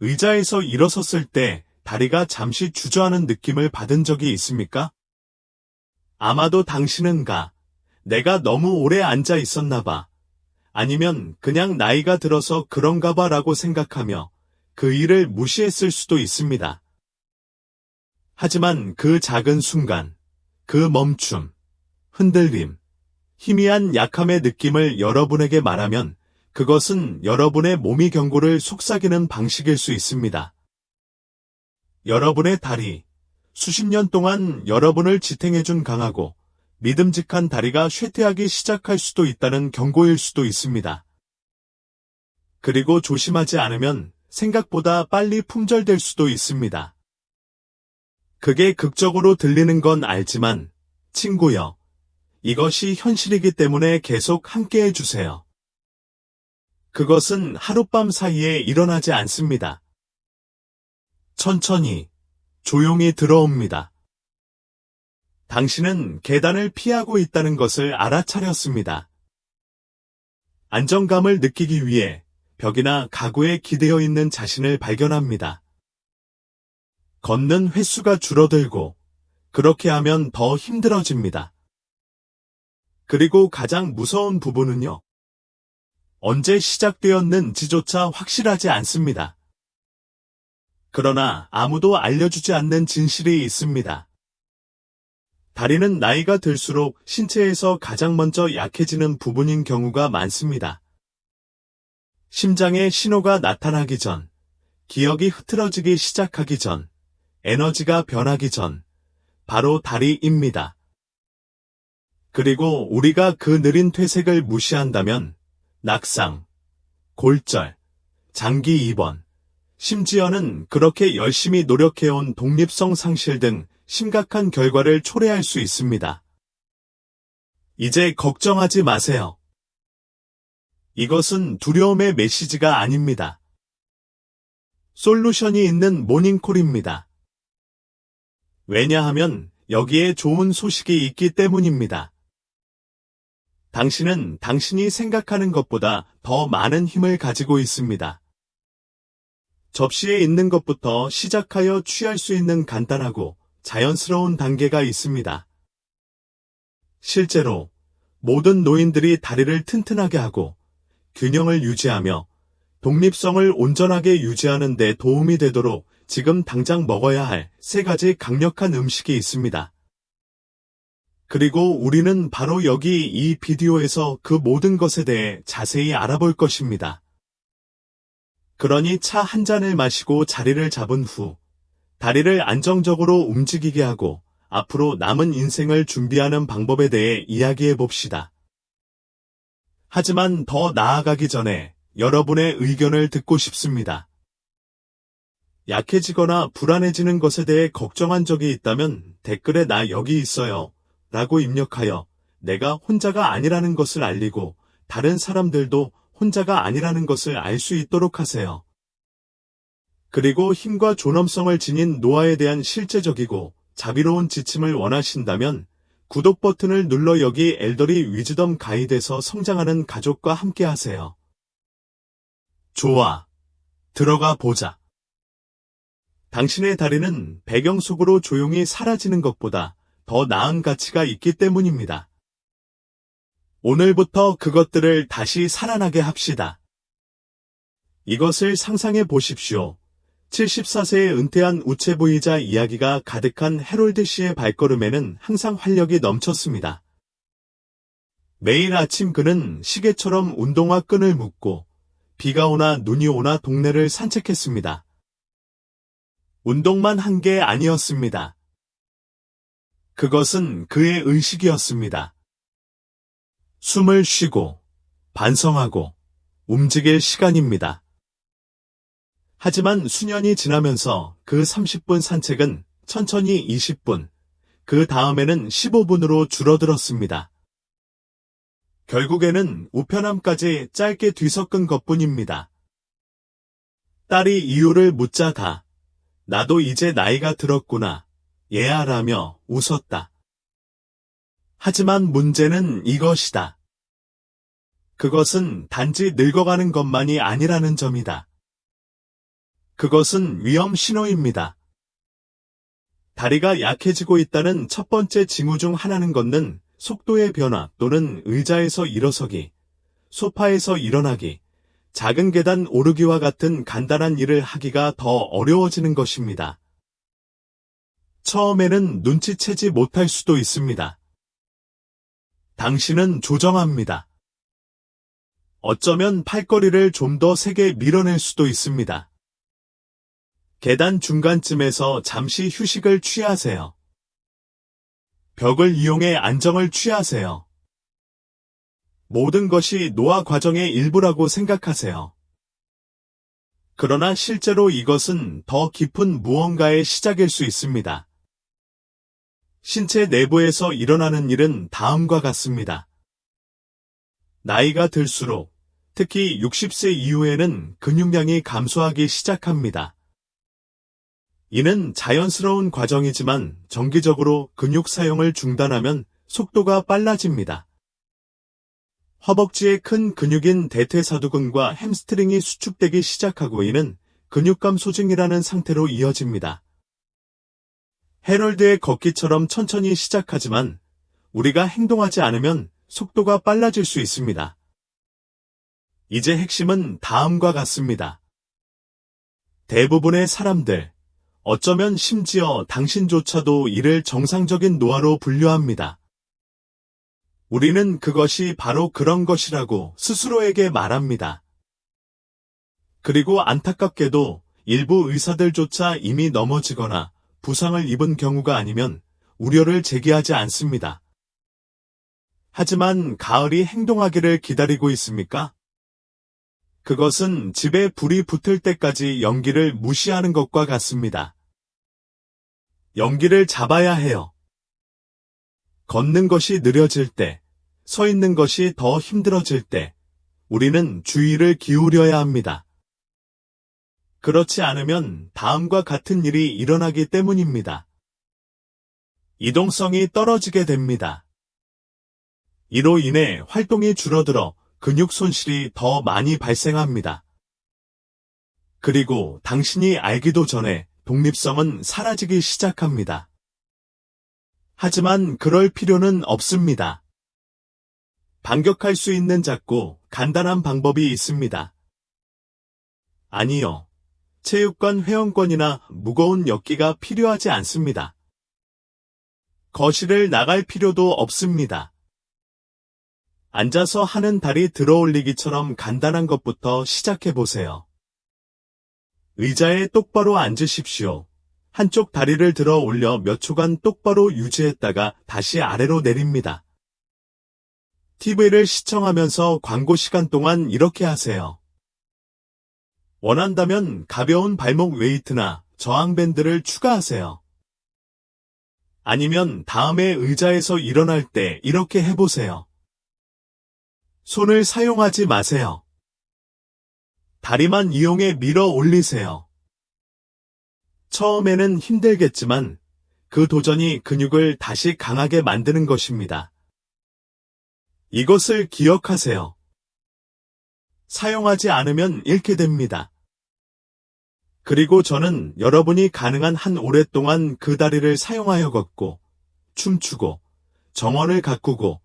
의자에서 일어섰을 때 다리가 잠시 주저하는 느낌을 받은 적이 있습니까? 아마도 당신은 내가 너무 오래 앉아 있었나 봐. 아니면 그냥 나이가 들어서 그런가 봐라고 생각하며 그 일을 무시했을 수도 있습니다. 하지만 그 작은 순간, 그 멈춤, 흔들림, 희미한 약함의 느낌을 여러분에게 말하면 그것은 여러분의 몸이 경고를 속삭이는 방식일 수 있습니다. 여러분의 다리, 수십 년 동안 여러분을 지탱해준 강하고 믿음직한 다리가 쇠퇴하기 시작할 수도 있다는 경고일 수도 있습니다. 그리고 조심하지 않으면 생각보다 빨리 품절될 수도 있습니다. 그게 극적으로 들리는 건 알지만, 친구여, 이것이 현실이기 때문에 계속 함께 해주세요. 그것은 하룻밤 사이에 일어나지 않습니다. 천천히, 조용히 들어옵니다. 당신은 계단을 피하고 있다는 것을 알아차렸습니다. 안정감을 느끼기 위해 벽이나 가구에 기대어 있는 자신을 발견합니다. 걷는 횟수가 줄어들고 그렇게 하면 더 힘들어집니다. 그리고 가장 무서운 부분은요. 언제 시작되었는지조차 확실하지 않습니다. 그러나 아무도 알려주지 않는 진실이 있습니다. 다리는 나이가 들수록 신체에서 가장 먼저 약해지는 부분인 경우가 많습니다. 심장의 신호가 나타나기 전, 기억이 흐트러지기 시작하기 전, 에너지가 변하기 전, 바로 다리입니다. 그리고 우리가 그 느린 퇴색을 무시한다면 낙상, 골절, 장기 입원, 심지어는 그렇게 열심히 노력해온 독립성 상실 등 심각한 결과를 초래할 수 있습니다. 이제 걱정하지 마세요. 이것은 두려움의 메시지가 아닙니다. 솔루션이 있는 모닝콜입니다. 왜냐하면 여기에 좋은 소식이 있기 때문입니다. 당신은 당신이 생각하는 것보다 더 많은 힘을 가지고 있습니다. 접시에 있는 것부터 시작하여 취할 수 있는 간단하고 자연스러운 단계가 있습니다. 실제로 모든 노인들이 다리를 튼튼하게 하고 균형을 유지하며 독립성을 온전하게 유지하는 데 도움이 되도록 지금 당장 먹어야 할 3가지 강력한 음식이 있습니다. 그리고 우리는 바로 여기 이 비디오에서 그 모든 것에 대해 자세히 알아볼 것입니다. 그러니 차 한 잔을 마시고 자리를 잡은 후 다리를 안정적으로 움직이게 하고 앞으로 남은 인생을 준비하는 방법에 대해 이야기해 봅시다. 하지만 더 나아가기 전에 여러분의 의견을 듣고 싶습니다. 약해지거나 불안해지는 것에 대해 걱정한 적이 있다면 댓글에 나 여기 있어요 라고 입력하여 내가 혼자가 아니라는 것을 알리고 다른 사람들도 혼자가 아니라는 것을 알 수 있도록 하세요. 그리고 힘과 존엄성을 지닌 노아에 대한 실제적이고 자비로운 지침을 원하신다면 구독 버튼을 눌러 여기 엘더리 위즈덤 가이드에서 성장하는 가족과 함께 하세요. 좋아. 들어가 보자. 당신의 다리는 배경 속으로 조용히 사라지는 것보다 더 나은 가치가 있기 때문입니다. 오늘부터 그것들을 다시 살아나게 합시다. 이것을 상상해 보십시오. 74세에 은퇴한 우체부이자 이야기가 가득한 해롤드 씨의 발걸음에는 항상 활력이 넘쳤습니다. 매일 아침 그는 시계처럼 운동화 끈을 묶고 비가 오나 눈이 오나 동네를 산책했습니다. 운동만 한 게 아니었습니다. 그것은 그의 의식이었습니다. 숨을 쉬고 반성하고 움직일 시간입니다. 하지만 수년이 지나면서 그 30분 산책은 천천히 20분, 그 다음에는 15분으로 줄어들었습니다. 결국에는 우편함까지 짧게 뒤섞은 것뿐입니다. 딸이 이유를 묻자 나도 이제 나이가 들었구나, 얘야라며 웃었다. 하지만 문제는 이것이다. 그것은 단지 늙어가는 것만이 아니라는 점이다. 그것은 위험 신호입니다. 다리가 약해지고 있다는 첫 번째 징후 중 하나는 걷는 속도의 변화 또는 의자에서 일어서기, 소파에서 일어나기, 작은 계단 오르기와 같은 간단한 일을 하기가 더 어려워지는 것입니다. 처음에는 눈치채지 못할 수도 있습니다. 당신은 조정합니다. 어쩌면 팔걸이를 좀 더 세게 밀어낼 수도 있습니다. 계단 중간쯤에서 잠시 휴식을 취하세요. 벽을 이용해 안정을 취하세요. 모든 것이 노화 과정의 일부라고 생각하세요. 그러나 실제로 이것은 더 깊은 무언가의 시작일 수 있습니다. 신체 내부에서 일어나는 일은 다음과 같습니다. 나이가 들수록, 특히 60세 이후에는 근육량이 감소하기 시작합니다. 이는 자연스러운 과정이지만 정기적으로 근육 사용을 중단하면 속도가 빨라집니다. 허벅지의 큰 근육인 대퇴사두근과 햄스트링이 수축되기 시작하고 이는 근육감 소증이라는 상태로 이어집니다. 해럴드의 걷기처럼 천천히 시작하지만 우리가 행동하지 않으면 속도가 빨라질 수 있습니다. 이제 핵심은 다음과 같습니다. 대부분의 사람들, 어쩌면 심지어 당신조차도 이를 정상적인 노화로 분류합니다. 우리는 그것이 바로 그런 것이라고 스스로에게 말합니다. 그리고 안타깝게도 일부 의사들조차 이미 넘어지거나 부상을 입은 경우가 아니면 우려를 제기하지 않습니다. 하지만 가을이 행동하기를 기다리고 있습니까? 그것은 집에 불이 붙을 때까지 연기를 무시하는 것과 같습니다. 연기를 잡아야 해요. 걷는 것이 느려질 때, 서 있는 것이 더 힘들어질 때, 우리는 주의를 기울여야 합니다. 그렇지 않으면 다음과 같은 일이 일어나기 때문입니다. 이동성이 떨어지게 됩니다. 이로 인해 활동이 줄어들어 근육 손실이 더 많이 발생합니다. 그리고 당신이 알기도 전에 독립성은 사라지기 시작합니다. 하지만 그럴 필요는 없습니다. 반격할 수 있는 작고 간단한 방법이 있습니다. 아니요. 체육관 회원권이나 무거운 역기가 필요하지 않습니다. 거실을 나갈 필요도 없습니다. 앉아서 하는 다리 들어올리기처럼 간단한 것부터 시작해보세요. 의자에 똑바로 앉으십시오. 한쪽 다리를 들어 올려 몇 초간 똑바로 유지했다가 다시 아래로 내립니다. TV를 시청하면서 광고 시간 동안 이렇게 하세요. 원한다면 가벼운 발목 웨이트나 저항밴드를 추가하세요. 아니면 다음에 의자에서 일어날 때 이렇게 해보세요. 손을 사용하지 마세요. 다리만 이용해 밀어 올리세요. 처음에는 힘들겠지만 그 도전이 근육을 다시 강하게 만드는 것입니다. 이것을 기억하세요. 사용하지 않으면 잃게 됩니다. 그리고 저는 여러분이 가능한 한 오랫동안 그 다리를 사용하여 걷고, 춤추고, 정원을 가꾸고,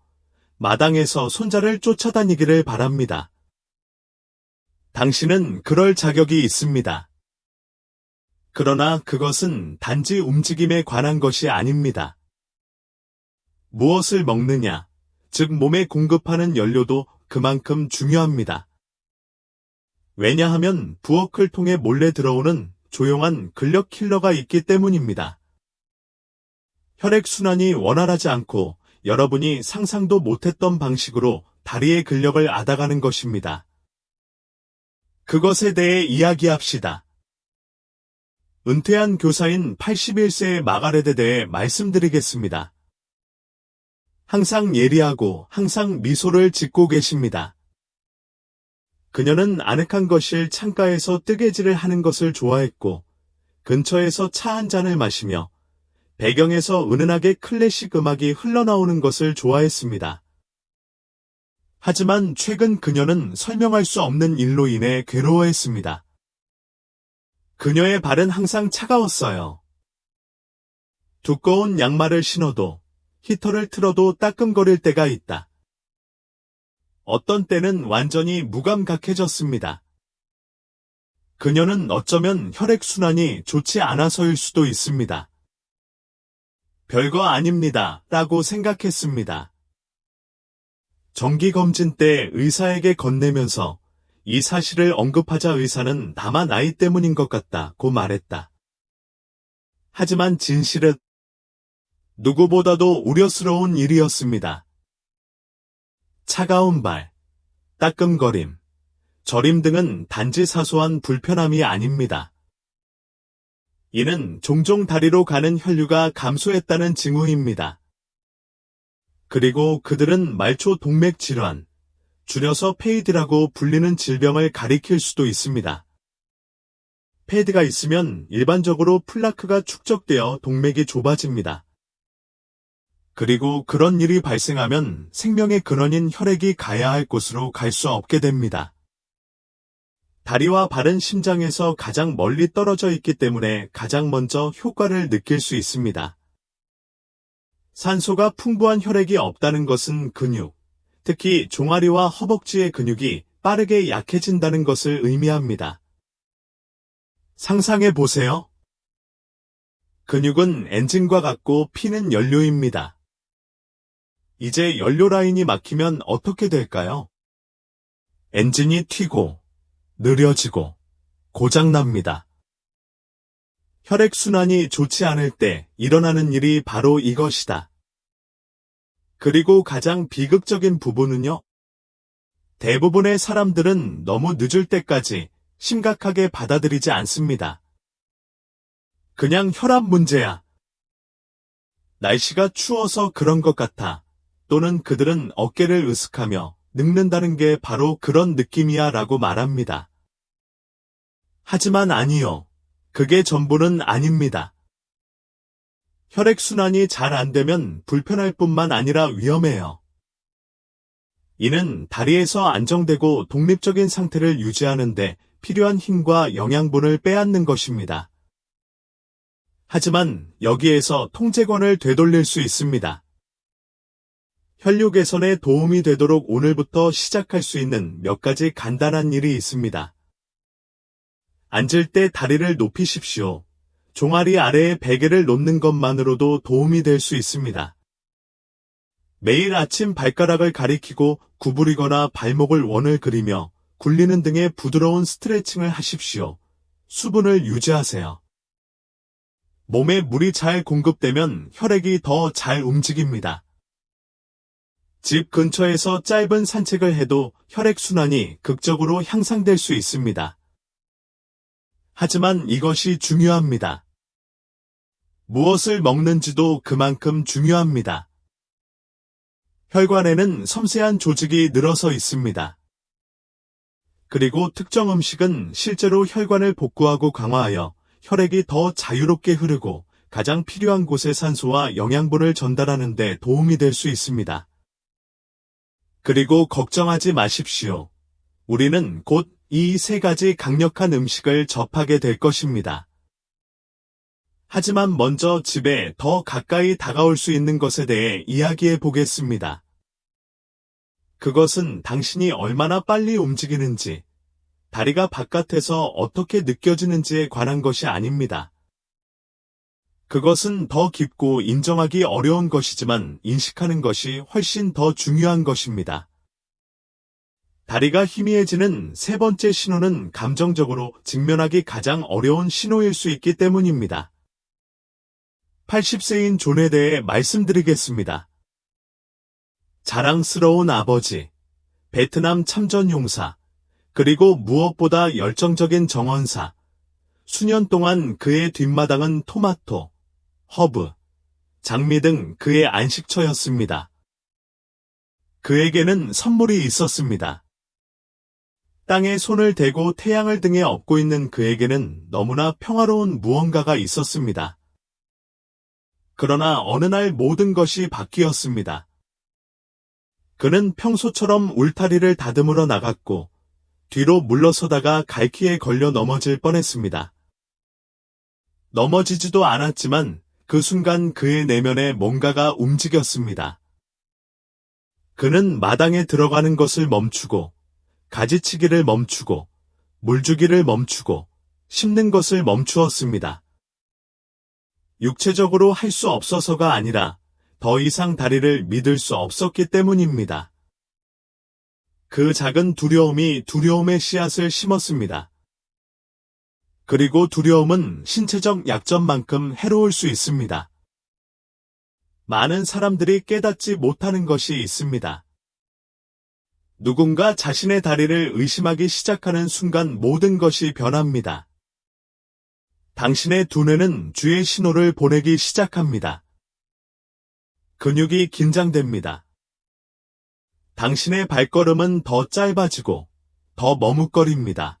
마당에서 손자를 쫓아다니기를 바랍니다. 당신은 그럴 자격이 있습니다. 그러나 그것은 단지 움직임에 관한 것이 아닙니다. 무엇을 먹느냐, 즉 몸에 공급하는 연료도 그만큼 중요합니다. 왜냐하면 부엌을 통해 몰래 들어오는 조용한 근력 킬러가 있기 때문입니다. 혈액순환이 원활하지 않고 여러분이 상상도 못했던 방식으로 다리의 근력을 앗아가는 것입니다. 그것에 대해 이야기합시다. 은퇴한 교사인 81세의 마가렛에 대해 말씀드리겠습니다. 항상 예리하고 항상 미소를 짓고 계십니다. 그녀는 아늑한 거실 창가에서 뜨개질을 하는 것을 좋아했고 근처에서 차 한 잔을 마시며 배경에서 은은하게 클래식 음악이 흘러나오는 것을 좋아했습니다. 하지만 최근 그녀는 설명할 수 없는 일로 인해 괴로워했습니다. 그녀의 발은 항상 차가웠어요. 두꺼운 양말을 신어도 히터를 틀어도 따끔거릴 때가 있다. 어떤 때는 완전히 무감각해졌습니다. 그녀는 어쩌면 혈액순환이 좋지 않아서일 수도 있습니다. 별거 아닙니다. 라고 생각했습니다. 정기검진 때 의사에게 건네면서 이 사실을 언급하자 의사는 다만 나이 때문인 것 같다고 말했다. 하지만 진실은 누구보다도 우려스러운 일이었습니다. 차가운 발, 따끔거림, 저림 등은 단지 사소한 불편함이 아닙니다. 이는 종종 다리로 가는 혈류가 감소했다는 징후입니다. 그리고 그들은 말초 동맥 질환, 줄여서 페이드라고 불리는 질병을 가리킬 수도 있습니다. 패드가 있으면 일반적으로 플라크가 축적되어 동맥이 좁아집니다. 그리고 그런 일이 발생하면 생명의 근원인 혈액이 가야 할 곳으로 갈 수 없게 됩니다. 다리와 발은 심장에서 가장 멀리 떨어져 있기 때문에 가장 먼저 효과를 느낄 수 있습니다. 산소가 풍부한 혈액이 없다는 것은 근육, 특히 종아리와 허벅지의 근육이 빠르게 약해진다는 것을 의미합니다. 상상해 보세요. 근육은 엔진과 같고 피는 연료입니다. 이제 연료 라인이 막히면 어떻게 될까요? 엔진이 튀고, 느려지고, 고장납니다. 혈액순환이 좋지 않을 때 일어나는 일이 바로 이것이다. 그리고 가장 비극적인 부분은요. 대부분의 사람들은 너무 늦을 때까지 심각하게 받아들이지 않습니다. 그냥 혈압 문제야. 날씨가 추워서 그런 것 같아. 또는 그들은 어깨를 으쓱하며 늙는다는 게 바로 그런 느낌이야 라고 말합니다. 하지만 아니요. 그게 전부는 아닙니다. 혈액순환이 잘 안 되면 불편할 뿐만 아니라 위험해요. 이는 다리에서 안정되고 독립적인 상태를 유지하는데 필요한 힘과 영양분을 빼앗는 것입니다. 하지만 여기에서 통제권을 되돌릴 수 있습니다. 혈류 개선에 도움이 되도록 오늘부터 시작할 수 있는 몇 가지 간단한 일이 있습니다. 앉을 때 다리를 높이십시오. 종아리 아래에 베개를 놓는 것만으로도 도움이 될 수 있습니다. 매일 아침 발가락을 가리키고 구부리거나 발목을 원을 그리며 굴리는 등의 부드러운 스트레칭을 하십시오. 수분을 유지하세요. 몸에 물이 잘 공급되면 혈액이 더 잘 움직입니다. 집 근처에서 짧은 산책을 해도 혈액순환이 극적으로 향상될 수 있습니다. 하지만 이것이 중요합니다. 무엇을 먹는지도 그만큼 중요합니다. 혈관에는 섬세한 조직이 늘어서 있습니다. 그리고 특정 음식은 실제로 혈관을 복구하고 강화하여 혈액이 더 자유롭게 흐르고 가장 필요한 곳에 산소와 영양분을 전달하는 데 도움이 될 수 있습니다. 그리고 걱정하지 마십시오. 우리는 곧 이 세 가지 강력한 음식을 접하게 될 것입니다. 하지만 먼저 집에 더 가까이 다가올 수 있는 것에 대해 이야기해 보겠습니다. 그것은 당신이 얼마나 빨리 움직이는지, 다리가 바깥에서 어떻게 느껴지는지에 관한 것이 아닙니다. 그것은 더 깊고 인정하기 어려운 것이지만 인식하는 것이 훨씬 더 중요한 것입니다. 다리가 희미해지는 세 번째 신호는 감정적으로 직면하기 가장 어려운 신호일 수 있기 때문입니다. 80세인 존에 대해 말씀드리겠습니다. 자랑스러운 아버지, 베트남 참전용사, 그리고 무엇보다 열정적인 정원사. 수년 동안 그의 뒷마당은 토마토, 허브, 장미 등 그의 안식처였습니다. 그에게는 선물이 있었습니다. 땅에 손을 대고 태양을 등에 업고 있는 그에게는 너무나 평화로운 무언가가 있었습니다. 그러나 어느 날 모든 것이 바뀌었습니다. 그는 평소처럼 울타리를 다듬으러 나갔고 뒤로 물러서다가 갈퀴에 걸려 넘어질 뻔했습니다. 넘어지지도 않았지만 그 순간 그의 내면에 뭔가가 움직였습니다. 그는 마당에 들어가는 것을 멈추고, 가지치기를 멈추고, 물주기를 멈추고, 씹는 것을 멈추었습니다. 육체적으로 할 수 없어서가 아니라 더 이상 다리를 믿을 수 없었기 때문입니다. 그 작은 두려움이 두려움의 씨앗을 심었습니다. 그리고 두려움은 신체적 약점만큼 해로울 수 있습니다. 많은 사람들이 깨닫지 못하는 것이 있습니다. 누군가 자신의 다리를 의심하기 시작하는 순간 모든 것이 변합니다. 당신의 두뇌는 주의 신호를 보내기 시작합니다. 근육이 긴장됩니다. 당신의 발걸음은 더 짧아지고 더 머뭇거립니다.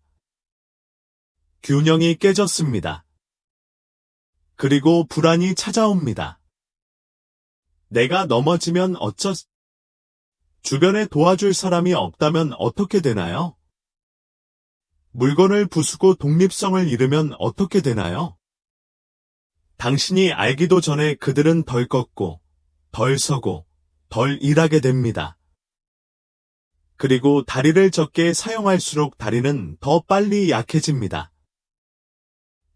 균형이 깨졌습니다. 그리고 불안이 찾아옵니다. 내가 넘어지면 주변에 도와줄 사람이 없다면 어떻게 되나요? 물건을 부수고 독립성을 잃으면 어떻게 되나요? 당신이 알기도 전에 그들은 덜 걷고, 덜 서고, 덜 일하게 됩니다. 그리고 다리를 적게 사용할수록 다리는 더 빨리 약해집니다.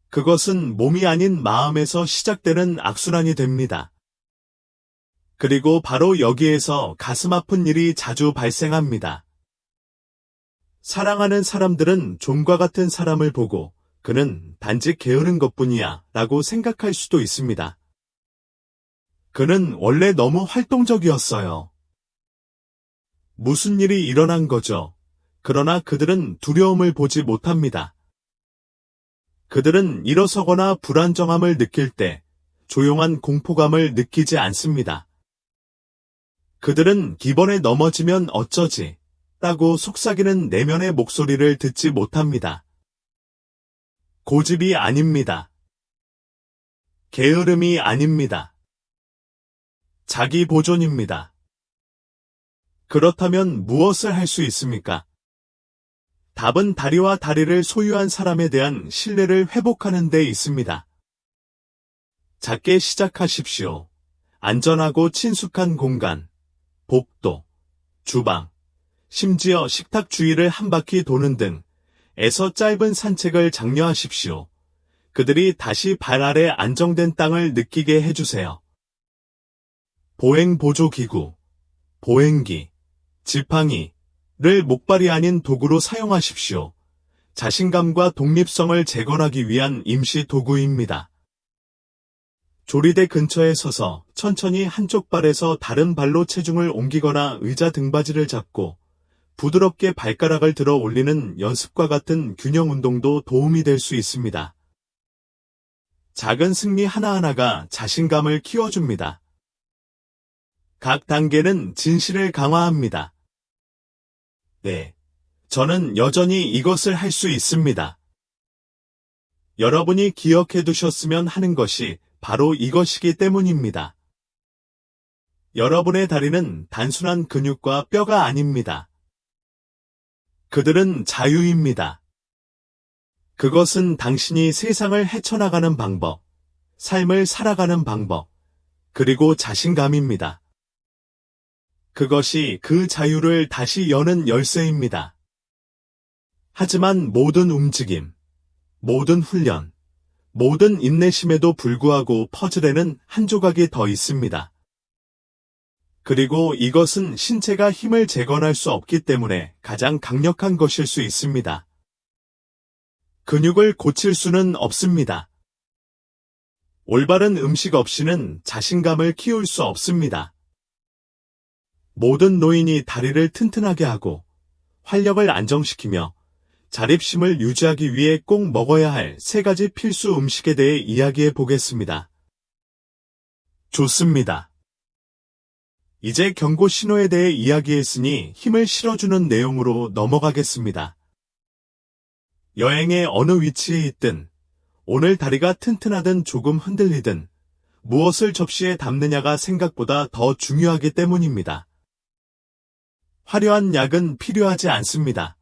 그것은 몸이 아닌 마음에서 시작되는 악순환이 됩니다. 그리고 바로 여기에서 가슴 아픈 일이 자주 발생합니다. 사랑하는 사람들은 좀과 같은 사람을 보고 그는 단지 게으른 것뿐이야 라고 생각할 수도 있습니다. 그는 원래 너무 활동적이었어요. 무슨 일이 일어난 거죠? 그러나 그들은 두려움을 보지 못합니다. 그들은 일어서거나 불안정함을 느낄 때 조용한 공포감을 느끼지 않습니다. 그들은 기번에 넘어지면 어쩌지? 라고 속삭이는 내면의 목소리를 듣지 못합니다. 고집이 아닙니다. 게으름이 아닙니다. 자기 보존입니다. 그렇다면 무엇을 할 수 있습니까? 답은 다리와 다리를 소유한 사람에 대한 신뢰를 회복하는 데 있습니다. 작게 시작하십시오. 안전하고 친숙한 공간, 복도, 주방, 심지어 식탁 주위를 한 바퀴 도는 등에서 짧은 산책을 장려하십시오. 그들이 다시 발 아래 안정된 땅을 느끼게 해주세요. 보행 보조기구, 보행기, 지팡이를 목발이 아닌 도구로 사용하십시오. 자신감과 독립성을 재건하기 위한 임시 도구입니다. 조리대 근처에 서서 천천히 한쪽 발에서 다른 발로 체중을 옮기거나 의자 등받이를 잡고 부드럽게 발가락을 들어 올리는 연습과 같은 균형 운동도 도움이 될 수 있습니다. 작은 승리 하나하나가 자신감을 키워줍니다. 각 단계는 진실을 강화합니다. 네, 저는 여전히 이것을 할 수 있습니다. 여러분이 기억해 두셨으면 하는 것이 바로 이것이기 때문입니다. 여러분의 다리는 단순한 근육과 뼈가 아닙니다. 그들은 자유입니다. 그것은 당신이 세상을 헤쳐나가는 방법, 삶을 살아가는 방법, 그리고 자신감입니다. 그것이 그 자유를 다시 여는 열쇠입니다. 하지만 모든 움직임, 모든 훈련, 모든 인내심에도 불구하고 퍼즐에는 한 조각이 더 있습니다. 그리고 이것은 신체가 힘을 재건할 수 없기 때문에 가장 강력한 것일 수 있습니다. 근육을 고칠 수는 없습니다. 올바른 음식 없이는 자신감을 키울 수 없습니다. 모든 노인이 다리를 튼튼하게 하고 활력을 안정시키며 자립심을 유지하기 위해 꼭 먹어야 할 3가지 필수 음식에 대해 이야기해 보겠습니다. 좋습니다. 이제 경고 신호에 대해 이야기했으니 힘을 실어주는 내용으로 넘어가겠습니다. 여행의 어느 위치에 있든, 오늘 다리가 튼튼하든 조금 흔들리든, 무엇을 접시에 담느냐가 생각보다 더 중요하기 때문입니다. 화려한 약은 필요하지 않습니다.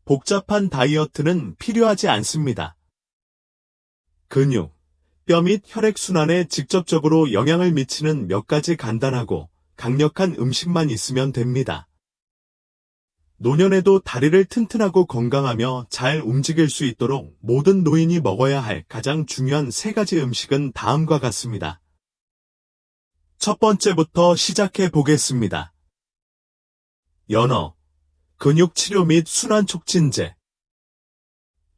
복잡한 다이어트는 필요하지 않습니다. 근육, 뼈 및 혈액순환에 직접적으로 영향을 미치는 몇 가지 간단하고 강력한 음식만 있으면 됩니다. 노년에도 다리를 튼튼하고 건강하며 잘 움직일 수 있도록 모든 노인이 먹어야 할 가장 중요한 3가지 음식은 다음과 같습니다. 첫 번째부터 시작해 보겠습니다. 연어, 근육치료 및 순환 촉진제.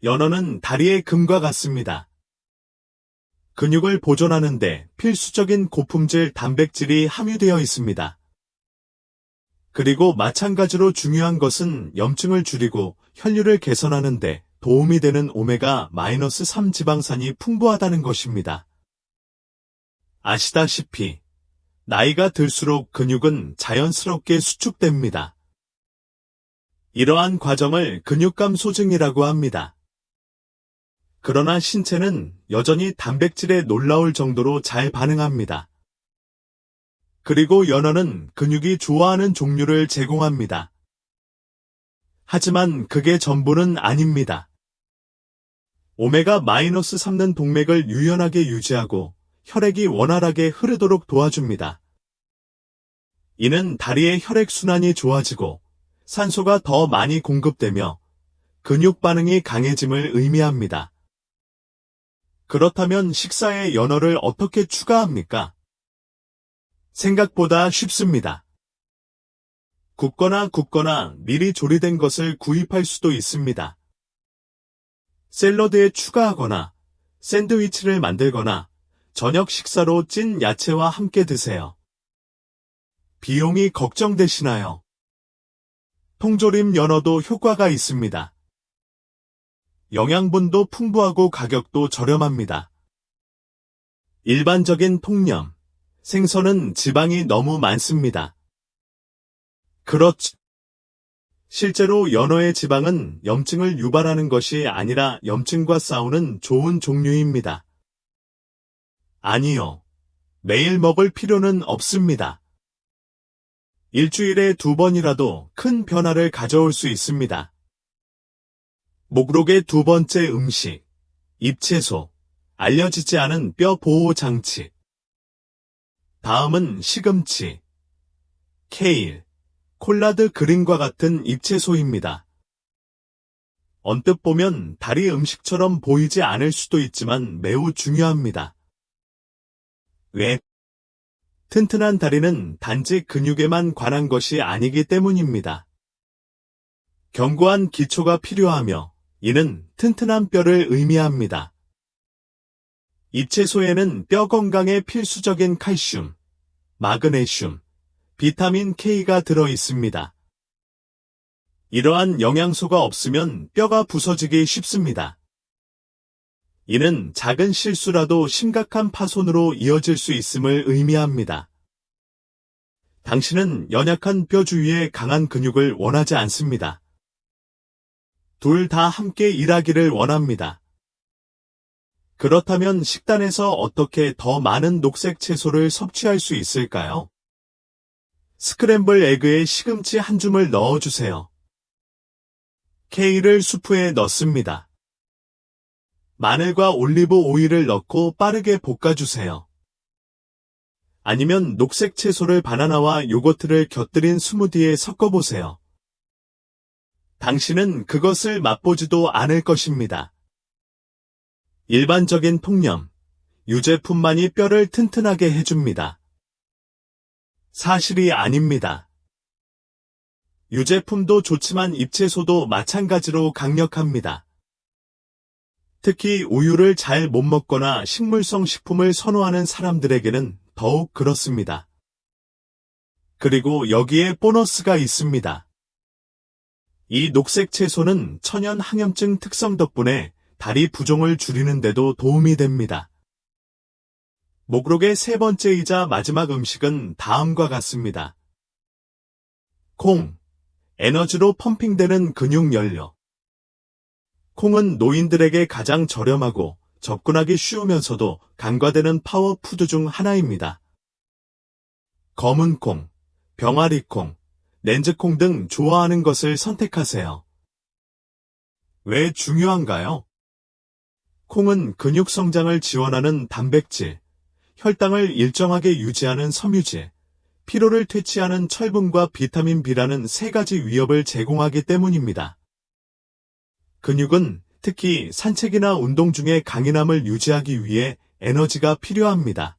연어는 다리의 금과 같습니다. 근육을 보존하는 데 필수적인 고품질 단백질이 함유되어 있습니다. 그리고 마찬가지로 중요한 것은 염증을 줄이고 혈류를 개선하는 데 도움이 되는 오메가-3 지방산이 풍부하다는 것입니다. 아시다시피 나이가 들수록 근육은 자연스럽게 수축됩니다. 이러한 과정을 근육감소증이라고 합니다. 그러나 신체는 여전히 단백질에 놀라울 정도로 잘 반응합니다. 그리고 연어는 근육이 좋아하는 종류를 제공합니다. 하지만 그게 전부는 아닙니다. 오메가-3는 동맥을 유연하게 유지하고 혈액이 원활하게 흐르도록 도와줍니다. 이는 다리의 혈액순환이 좋아지고 산소가 더 많이 공급되며 근육 반응이 강해짐을 의미합니다. 그렇다면 식사에 연어를 어떻게 추가합니까? 생각보다 쉽습니다. 굽거나 미리 조리된 것을 구입할 수도 있습니다. 샐러드에 추가하거나 샌드위치를 만들거나 저녁 식사로 찐 야채와 함께 드세요. 비용이 걱정되시나요? 통조림 연어도 효과가 있습니다. 영양분도 풍부하고 가격도 저렴합니다. 일반적인 통염, 생선은 지방이 너무 많습니다. 그렇죠. 실제로 연어의 지방은 염증을 유발하는 것이 아니라 염증과 싸우는 좋은 종류입니다. 아니요. 매일 먹을 필요는 없습니다. 일주일에 2번이라도 큰 변화를 가져올 수 있습니다. 목록의 2번째 음식, 잎채소, 알려지지 않은 뼈 보호 장치. 다음은 시금치, 케일, 콜라드 그린과 같은 잎채소입니다. 언뜻 보면 다리 음식처럼 보이지 않을 수도 있지만 매우 중요합니다. 왜? 튼튼한 다리는 단지 근육에만 관한 것이 아니기 때문입니다. 견고한 기초가 필요하며 이는 튼튼한 뼈를 의미합니다. 잎채소에는 뼈 건강에 필수적인 칼슘, 마그네슘, 비타민 K가 들어 있습니다. 이러한 영양소가 없으면 뼈가 부서지기 쉽습니다. 이는 작은 실수라도 심각한 파손으로 이어질 수 있음을 의미합니다. 당신은 연약한 뼈 주위에 강한 근육을 원하지 않습니다. 둘 다 함께 일하기를 원합니다. 그렇다면 식단에서 어떻게 더 많은 녹색 채소를 섭취할 수 있을까요? 스크램블 에그에 시금치 한 줌을 넣어주세요. 케일을 수프에 넣습니다. 마늘과 올리브 오일을 넣고 빠르게 볶아주세요. 아니면 녹색 채소를 바나나와 요거트를 곁들인 스무디에 섞어보세요. 당신은 그것을 맛보지도 않을 것입니다. 일반적인 통염, 유제품만이 뼈를 튼튼하게 해줍니다. 사실이 아닙니다. 유제품도 좋지만 잎채소도 마찬가지로 강력합니다. 특히 우유를 잘 못 먹거나 식물성 식품을 선호하는 사람들에게는 더욱 그렇습니다. 그리고 여기에 보너스가 있습니다. 이 녹색 채소는 천연 항염증 특성 덕분에 다리 부종을 줄이는 데도 도움이 됩니다. 목록의 3번째이자 마지막 음식은 다음과 같습니다. 콩, 에너지로 펌핑되는 근육 연료. 콩은 노인들에게 가장 저렴하고 접근하기 쉬우면서도 간과되는 파워푸드 중 하나입니다. 검은 콩, 병아리콩, 렌즈콩 등 좋아하는 것을 선택하세요. 왜 중요한가요? 콩은 근육 성장을 지원하는 단백질, 혈당을 일정하게 유지하는 섬유질, 피로를 퇴치하는 철분과 비타민 B라는 세 가지 위협을 제공하기 때문입니다. 근육은 특히 산책이나 운동 중에 강인함을 유지하기 위해 에너지가 필요합니다.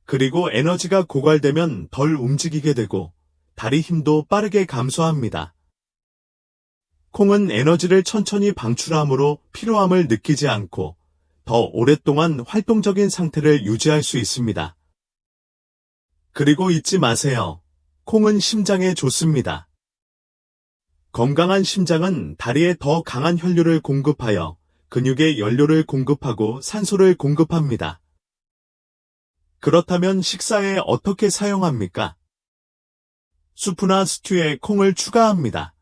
그리고 에너지가 고갈되면 덜 움직이게 되고 다리 힘도 빠르게 감소합니다. 콩은 에너지를 천천히 방출하므로 피로함을 느끼지 않고 더 오랫동안 활동적인 상태를 유지할 수 있습니다. 그리고 잊지 마세요. 콩은 심장에 좋습니다. 건강한 심장은 다리에 더 강한 혈류를 공급하여 근육에 연료를 공급하고 산소를 공급합니다. 그렇다면 식사에 어떻게 사용합니까? 수프나 스튜에 콩을 추가합니다.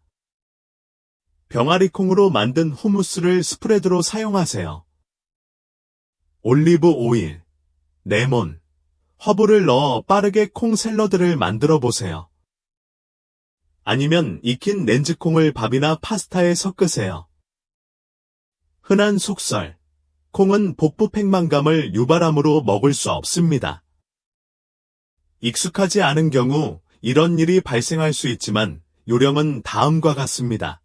병아리 콩으로 만든 후무스를 스프레드로 사용하세요. 올리브 오일, 레몬, 허브를 넣어 빠르게 콩 샐러드를 만들어 보세요. 아니면 익힌 렌즈콩을 밥이나 파스타에 섞으세요. 흔한 속설, 콩은 복부 팽만감을 유발함으로 먹을 수 없습니다. 익숙하지 않은 경우 이런 일이 발생할 수 있지만 요령은 다음과 같습니다.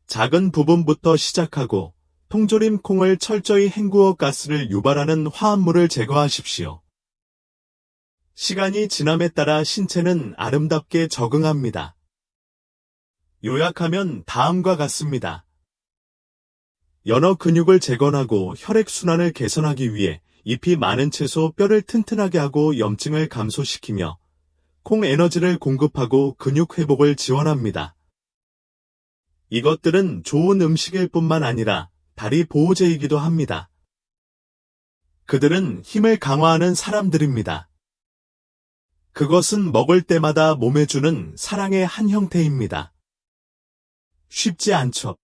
작은 부분부터 시작하고 통조림 콩을 철저히 헹구어 가스를 유발하는 화합물을 제거하십시오. 시간이 지남에 따라 신체는 아름답게 적응합니다. 요약하면 다음과 같습니다. 연어 근육을 재건하고 혈액순환을 개선하기 위해 잎이 많은 채소 뼈를 튼튼하게 하고 염증을 감소시키며 콩 에너지를 공급하고 근육 회복을 지원합니다. 이것들은 좋은 음식일 뿐만 아니라 다리 보호제이기도 합니다. 그들은 힘을 강화하는 사람들입니다. 그것은 먹을 때마다 몸에 주는 사랑의 한 형태입니다. 쉽지 않죠.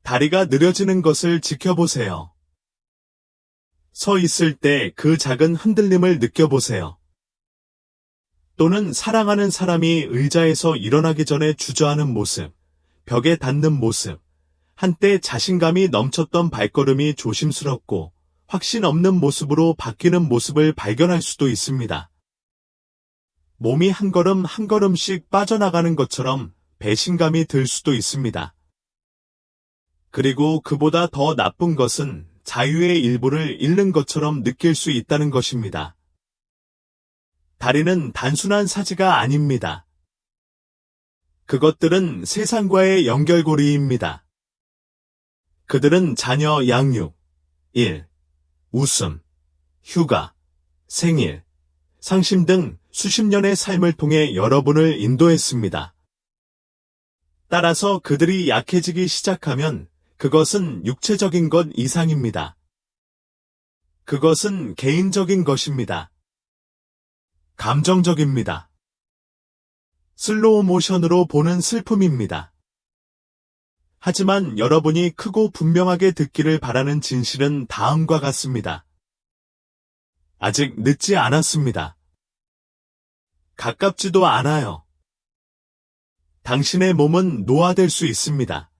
다리가 느려지는 것을 지켜보세요. 서 있을 때 그 작은 흔들림을 느껴보세요. 또는 사랑하는 사람이 의자에서 일어나기 전에 주저하는 모습, 벽에 닿는 모습, 한때 자신감이 넘쳤던 발걸음이 조심스럽고 확신 없는 모습으로 바뀌는 모습을 발견할 수도 있습니다. 몸이 한 걸음 한 걸음씩 빠져나가는 것처럼 배신감이 들 수도 있습니다. 그리고 그보다 더 나쁜 것은 자유의 일부를 잃는 것처럼 느낄 수 있다는 것입니다. 다리는 단순한 사지가 아닙니다. 그것들은 세상과의 연결고리입니다. 그들은 자녀 양육, 일, 웃음, 휴가, 생일, 상심 등 수십 년의 삶을 통해 여러분을 인도했습니다. 따라서 그들이 약해지기 시작하면 그것은 육체적인 것 이상입니다. 그것은 개인적인 것입니다. 감정적입니다. 슬로우 모션으로 보는 슬픔입니다. 하지만 여러분이 크고 분명하게 듣기를 바라는 진실은 다음과 같습니다. 아직 늦지 않았습니다. 가깝지도 않아요. 당신의 몸은 노화될 수 있습니다.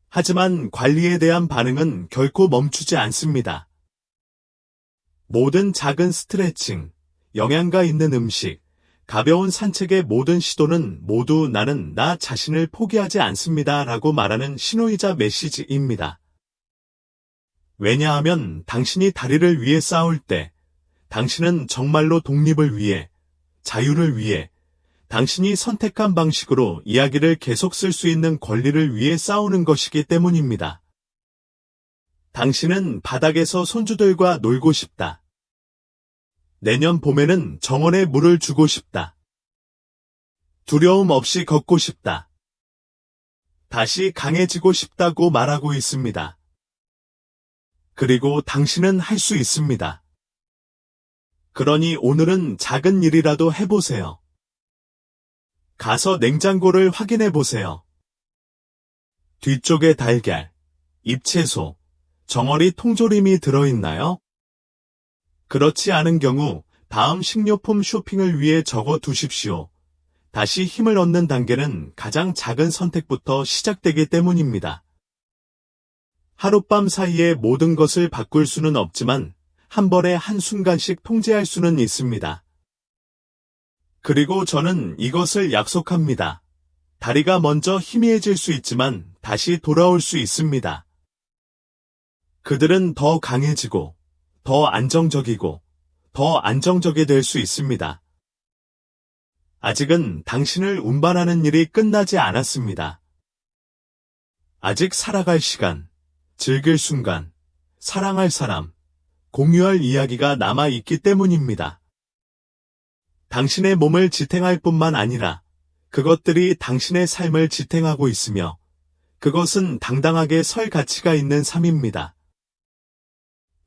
하지만 관리에 대한 반응은 결코 멈추지 않습니다. 모든 작은 스트레칭, 영양가 있는 음식, 가벼운 산책의 모든 시도는 모두 나는 나 자신을 포기하지 않습니다 라고 말하는 신호이자 메시지입니다. 왜냐하면 당신이 다리를 위해 싸울 때 당신은 정말로 독립을 위해, 자유를 위해, 당신이 선택한 방식으로 이야기를 계속 쓸 수 있는 권리를 위해 싸우는 것이기 때문입니다. 당신은 바닥에서 손주들과 놀고 싶다. 내년 봄에는 정원에 물을 주고 싶다. 두려움 없이 걷고 싶다. 다시 강해지고 싶다고 말하고 있습니다. 그리고 당신은 할 수 있습니다. 그러니 오늘은 작은 일이라도 해보세요. 가서 냉장고를 확인해 보세요. 뒤쪽에 달걀, 잎채소, 정어리 통조림이 들어있나요? 그렇지 않은 경우 다음 식료품 쇼핑을 위해 적어 두십시오. 다시 힘을 얻는 단계는 가장 작은 선택부터 시작되기 때문입니다. 하룻밤 사이에 모든 것을 바꿀 수는 없지만 한 번에 한순간씩 통제할 수는 있습니다. 그리고 저는 이것을 약속합니다. 다리가 먼저 희미해질 수 있지만 다시 돌아올 수 있습니다. 그들은 더 강해지고, 더 안정적이고, 더 안정적이 될 수 있습니다. 아직은 당신을 운반하는 일이 끝나지 않았습니다. 아직 살아갈 시간, 즐길 순간, 사랑할 사람, 공유할 이야기가 남아있기 때문입니다. 당신의 몸을 지탱할 뿐만 아니라 그것들이 당신의 삶을 지탱하고 있으며 그것은 당당하게 설 가치가 있는 삶입니다.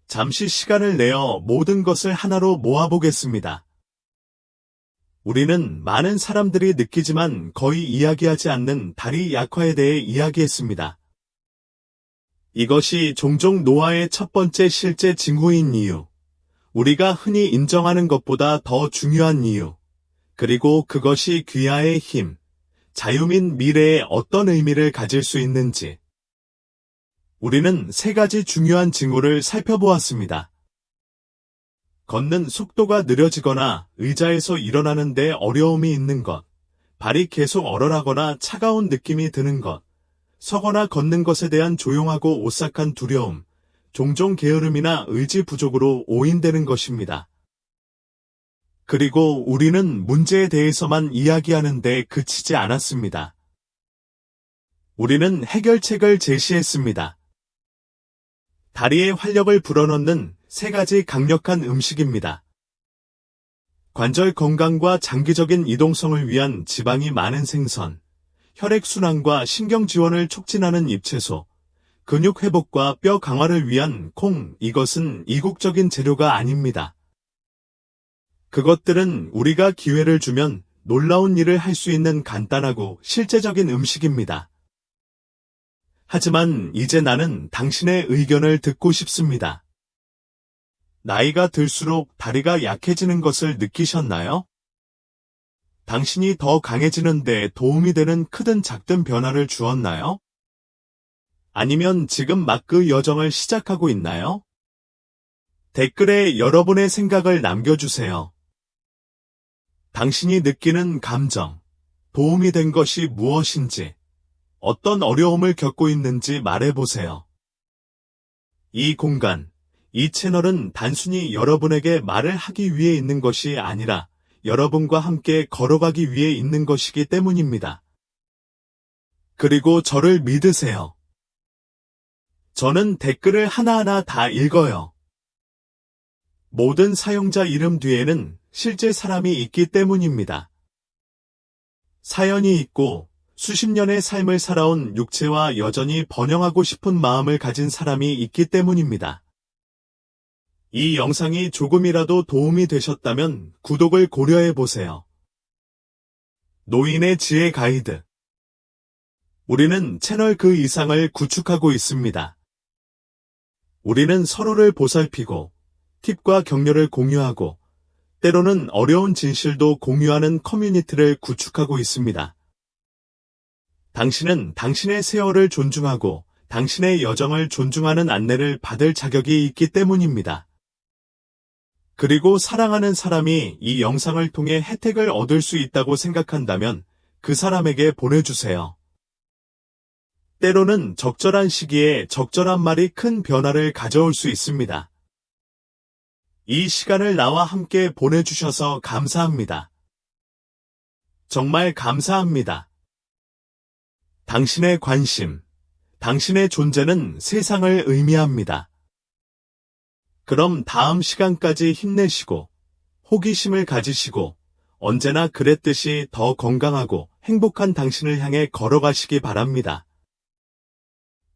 잠시 시간을 내어 모든 것을 하나로 모아보겠습니다. 우리는 많은 사람들이 느끼지만 거의 이야기하지 않는 다리 약화에 대해 이야기했습니다. 이것이 종종 노화의 첫 번째 실제 징후인 이유, 우리가 흔히 인정하는 것보다 더 중요한 이유, 그리고 그것이 귀하의 힘, 자유민 미래에 어떤 의미를 가질 수 있는지. 우리는 세 가지 중요한 징후를 살펴보았습니다. 걷는 속도가 느려지거나 의자에서 일어나는데 어려움이 있는 것, 발이 계속 얼얼하거나 차가운 느낌이 드는 것, 서거나 걷는 것에 대한 조용하고 오싹한 두려움, 종종 게으름이나 의지 부족으로 오인되는 것입니다. 그리고 우리는 문제에 대해서만 이야기하는데 그치지 않았습니다. 우리는 해결책을 제시했습니다. 다리에 활력을 불어넣는 세 가지 강력한 음식입니다. 관절 건강과 장기적인 이동성을 위한 지방이 많은 생선, 혈액순환과 신경 지원을 촉진하는 잎채소, 근육 회복과 뼈 강화를 위한 콩, 이것은 이국적인 재료가 아닙니다. 그것들은 우리가 기회를 주면 놀라운 일을 할 수 있는 간단하고 실제적인 음식입니다. 하지만 이제 나는 당신의 의견을 듣고 싶습니다. 나이가 들수록 다리가 약해지는 것을 느끼셨나요? 당신이 더 강해지는 데 도움이 되는 크든 작든 변화를 주었나요? 아니면 지금 막 그 여정을 시작하고 있나요? 댓글에 여러분의 생각을 남겨주세요. 당신이 느끼는 감정, 도움이 된 것이 무엇인지, 어떤 어려움을 겪고 있는지 말해보세요. 이 공간, 이 채널은 단순히 여러분에게 말을 하기 위해 있는 것이 아니라 여러분과 함께 걸어가기 위해 있는 것이기 때문입니다. 그리고 저를 믿으세요. 저는 댓글을 하나하나 다 읽어요. 모든 사용자 이름 뒤에는 실제 사람이 있기 때문입니다. 사연이 있고 수십 년의 삶을 살아온 육체와 여전히 번영하고 싶은 마음을 가진 사람이 있기 때문입니다. 이 영상이 조금이라도 도움이 되셨다면 구독을 고려해 보세요. 노인의 지혜 가이드. 우리는 채널 그 이상을 구축하고 있습니다. 우리는 서로를 보살피고 팁과 격려를 공유하고 때로는 어려운 진실도 공유하는 커뮤니티를 구축하고 있습니다. 당신은 당신의 세월을 존중하고 당신의 여정을 존중하는 안내를 받을 자격이 있기 때문입니다. 그리고 사랑하는 사람이 이 영상을 통해 혜택을 얻을 수 있다고 생각한다면 그 사람에게 보내주세요. 때로는 적절한 시기에 적절한 말이 큰 변화를 가져올 수 있습니다. 이 시간을 나와 함께 보내주셔서 감사합니다. 정말 감사합니다. 당신의 관심, 당신의 존재는 세상을 의미합니다. 그럼 다음 시간까지 힘내시고 호기심을 가지시고 언제나 그랬듯이 더 건강하고 행복한 당신을 향해 걸어가시기 바랍니다.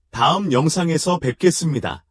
다음 영상에서 뵙겠습니다.